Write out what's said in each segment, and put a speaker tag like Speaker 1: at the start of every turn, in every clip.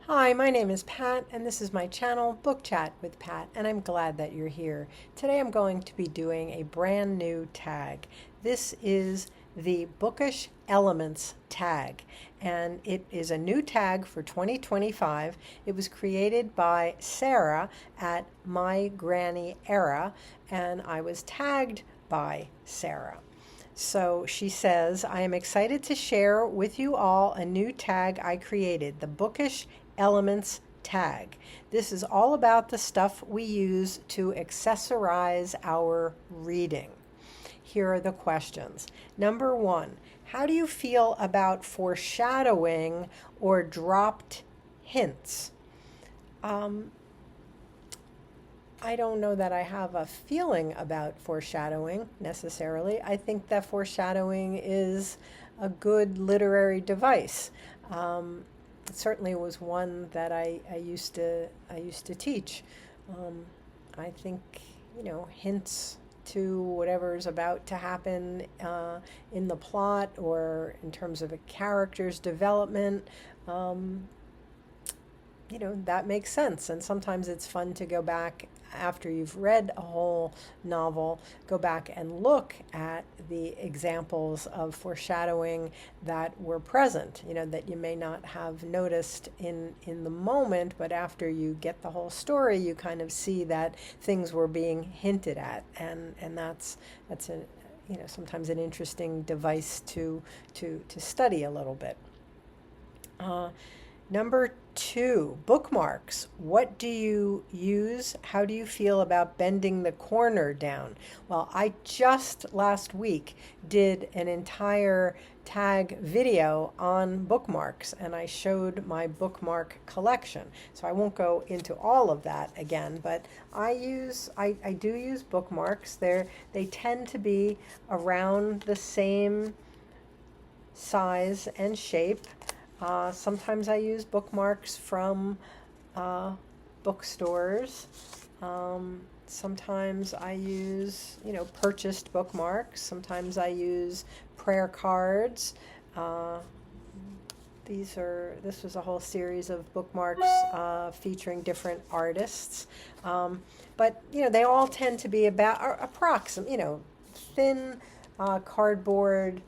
Speaker 1: Hi, my name is Pat, and this is my channel, Book Chat with Pat, and I'm glad that you're here. Today I'm going to be doing a brand new tag. This is the Bookish Elements Tag, and it is a new tag for 2025. It was created by Sarah at My Granny Era, and I was tagged by Sarah. So she says, I am excited to share with you all a new tag I created, the Bookish Elements Tag. This is all about the stuff we use to accessorize our reading. Here are the questions. Number one, how do you feel about foreshadowing or dropped hints? I don't know that I have a feeling about foreshadowing necessarily. I think that foreshadowing is a good literary device. It certainly was one that I used to teach. I think hints to whatever's about to happen in the plot or in terms of a character's development. That makes sense. And sometimes it's fun to go back after you've read a whole novel, go back and look at the examples of foreshadowing that were present, that you may not have noticed in the moment, but after you get the whole story, you kind of see that things were being hinted at. And that's a, sometimes an interesting device to study a little bit. Number two, bookmarks. What do you use? How do you feel about bending the corner down? Well, I just last week did an entire tag video on bookmarks, and I showed my bookmark collection. So I won't go into all of that again, but I do use bookmarks. They tend to be around the same size and shape. Sometimes I use bookmarks from bookstores. Sometimes I use, purchased bookmarks. Sometimes I use prayer cards. This was a whole series of bookmarks featuring different artists. But, they all tend to be about approximate, thin cardboard,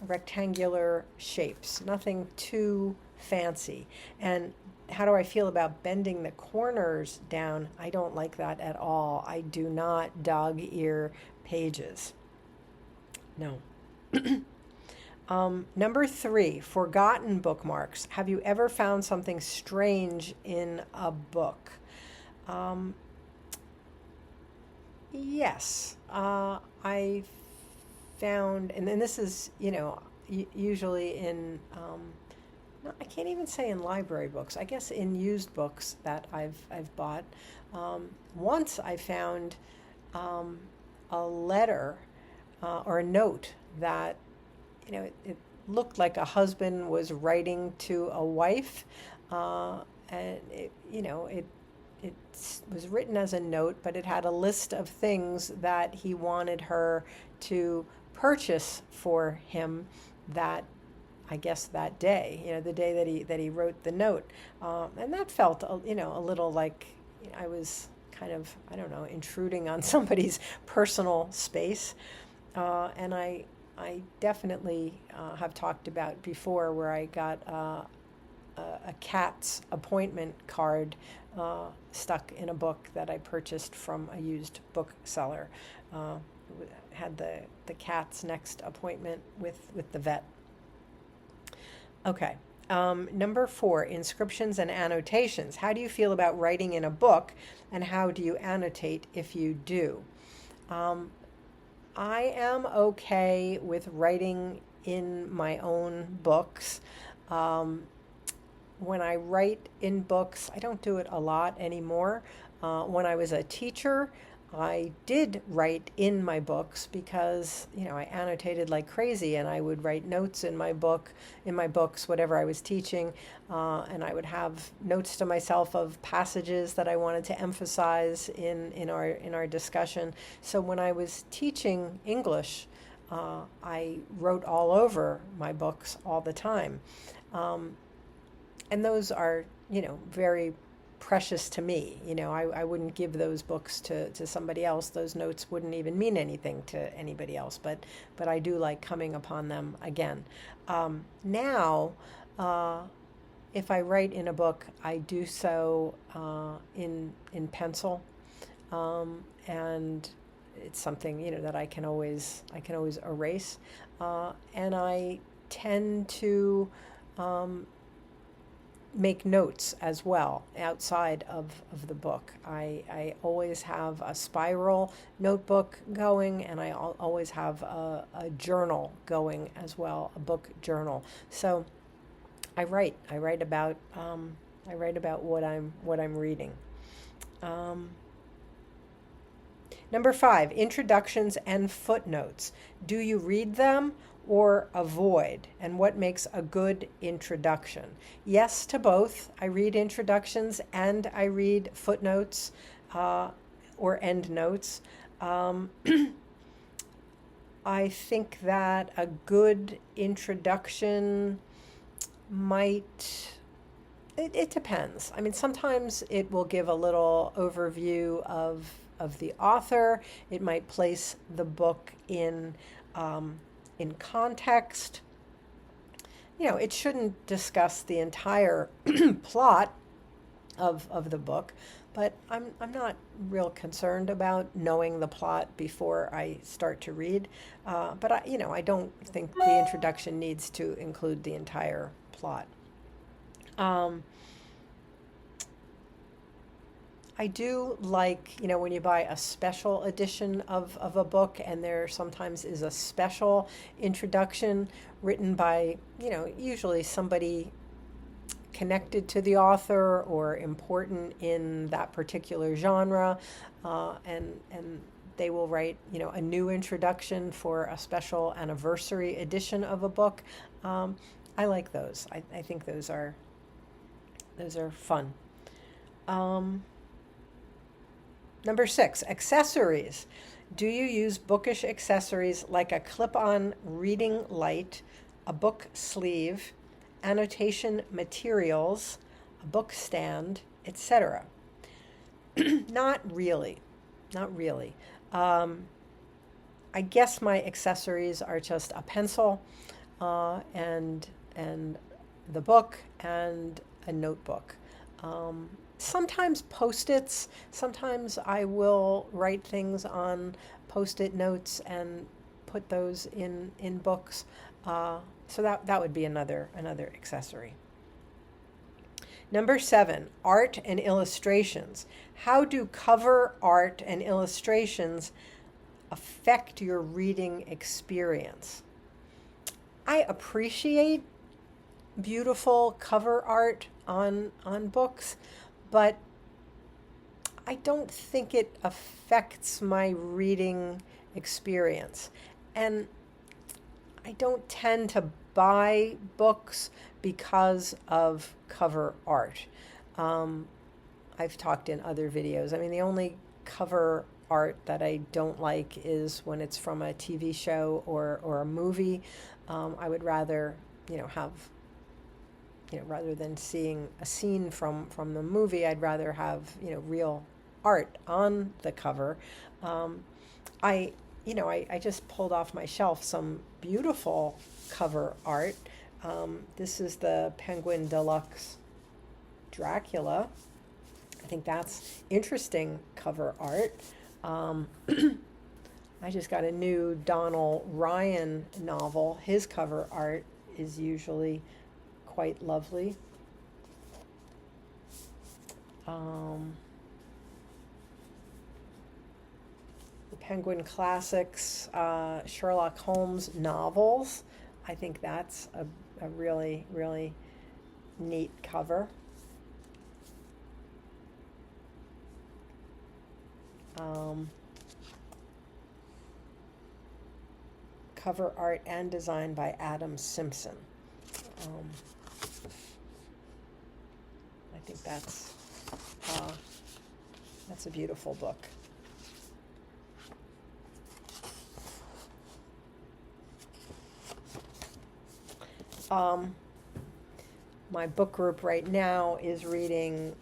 Speaker 1: rectangular shapes, nothing too fancy. And how do I feel about bending the corners down? I don't like that at all. I do not dog ear pages. No. Number three, forgotten bookmarks. Have you ever found something strange in a book? Yes. I found, and then this is, usually in, I can't even say in library books, I guess in used books that I've bought. Once I found a letter or a note that, it looked like a husband was writing to a wife, and it was written as a note, but it had a list of things that he wanted her to purchase for him that that day, the day that he wrote the note, and that felt a little like I was kind of, I don't know, intruding on somebody's personal space, and I definitely have talked about before where I got a cat's appointment card stuck in a book that I purchased from a used bookseller. Had the cat's next appointment with the vet. Okay. Number four, inscriptions and annotations. How do you feel about writing in a book, and how do you annotate if you do? I am okay with writing in my own books. When I write in books, I don't do it a lot anymore. When I was a teacher, I did write in my books because, I annotated like crazy, and I would write notes in my books, whatever I was teaching, and I would have notes to myself of passages that I wanted to emphasize in our discussion. So when I was teaching English, I wrote all over my books all the time. and those are, very precious to me. I wouldn't give those books to somebody else. Those notes wouldn't even mean anything to anybody else, but I do like coming upon them again. Now, if I write in a book, I do so in pencil, and it's something that I can always erase, and I tend to make notes as well outside of the book. I always have a spiral notebook going, and I always have a journal going as well, a book journal. So I write about what I'm reading. Number 5, introductions and footnotes. Do you read them or avoid? And what makes a good introduction? Yes to both. I read introductions and I read footnotes or endnotes. I think that a good introduction might, it depends. I mean, sometimes it will give a little overview of the author. It might place the book in context. It shouldn't discuss the entire plot of the book, but I'm not real concerned about knowing the plot before I start to read. But I don't think the introduction needs to include the entire plot. I do like, when you buy a special edition of a book, and there sometimes is a special introduction written by, usually somebody connected to the author or important in that particular genre, and they will write, a new introduction for a special anniversary edition of a book. I like those. I think those are fun. Number 6, accessories. Do you use bookish accessories like a clip-on reading light, a book sleeve, annotation materials, a book stand, etc.? Not really. I guess my accessories are just a pencil and the book and a notebook. Sometimes Post-its. Sometimes I will write things on Post-it notes and put those in books. So that would be another accessory. Number 7, art and illustrations. How do cover art and illustrations affect your reading experience? I appreciate beautiful cover art on books, but I don't think it affects my reading experience. And I don't tend to buy books because of cover art. I've talked in other videos. I mean, the only cover art that I don't like is when it's from a TV show or a movie. I would rather, have, rather than seeing a scene from the movie, I'd rather have, real art on the cover. I just pulled off my shelf some beautiful cover art. This is the Penguin Deluxe Dracula. I think that's interesting cover art. I just got a new Donald Ryan novel. His cover art is usually quite lovely. The Penguin Classics, Sherlock Holmes novels. I think that's a really, really neat cover. Cover art and design by Adam Simpson. I think that's a beautiful book. My book group right now is reading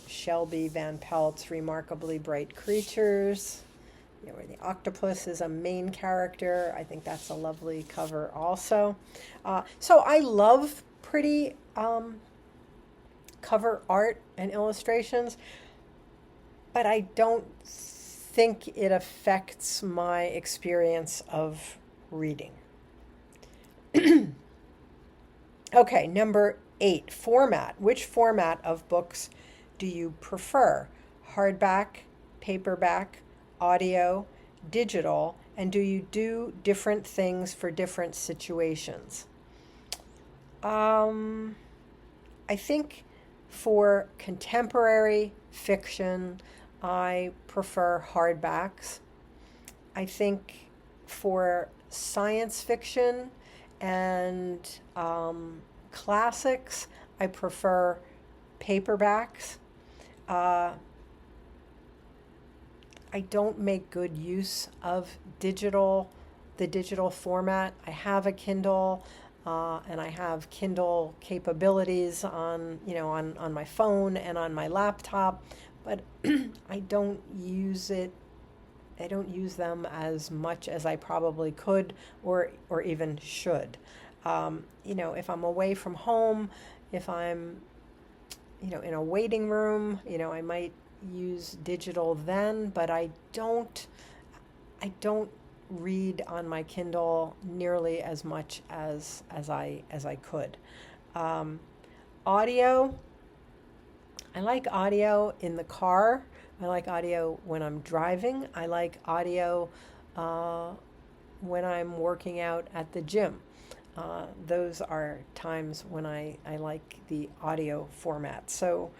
Speaker 1: Shelby Van Pelt's Remarkably Bright Creatures, where the octopus is a main character. I think that's a lovely cover also. So I love pretty cover art and illustrations, but I don't think it affects my experience of reading. Okay, number 8, format. Which format of books do you prefer? Hardback, paperback, audio, digital, and do you do different things for different situations? I think for contemporary fiction, I prefer hardbacks. I think for science fiction and classics, I prefer paperbacks. I don't make good use of the digital format. I have a Kindle, and I have Kindle capabilities on my phone and on my laptop, but I don't use it. I don't use them as much as I probably could or even should. If I'm away from home, if I'm in a waiting room, I might use digital then, but I don't read on my Kindle nearly as much as I could. Audio, I like audio in the car. I like audio when I'm driving. I like audio when I'm working out at the gym. Those are times when I like the audio format. So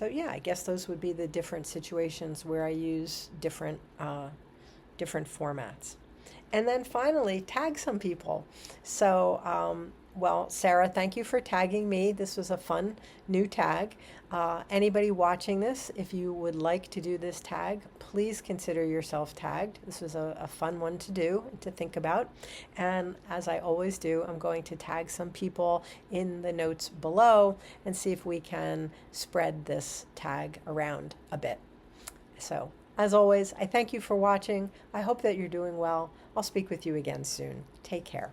Speaker 1: yeah, I guess those would be the different situations where I use different formats. And then finally, tag some people. So, well, Sarah, thank you for tagging me. This was a fun new tag. Anybody watching this, if you would like to do this tag, please consider yourself tagged. This was a fun one to do, to think about. And as I always do, I'm going to tag some people in the notes below and see if we can spread this tag around a bit. So, as always, I thank you for watching. I hope that you're doing well. I'll speak with you again soon. Take care.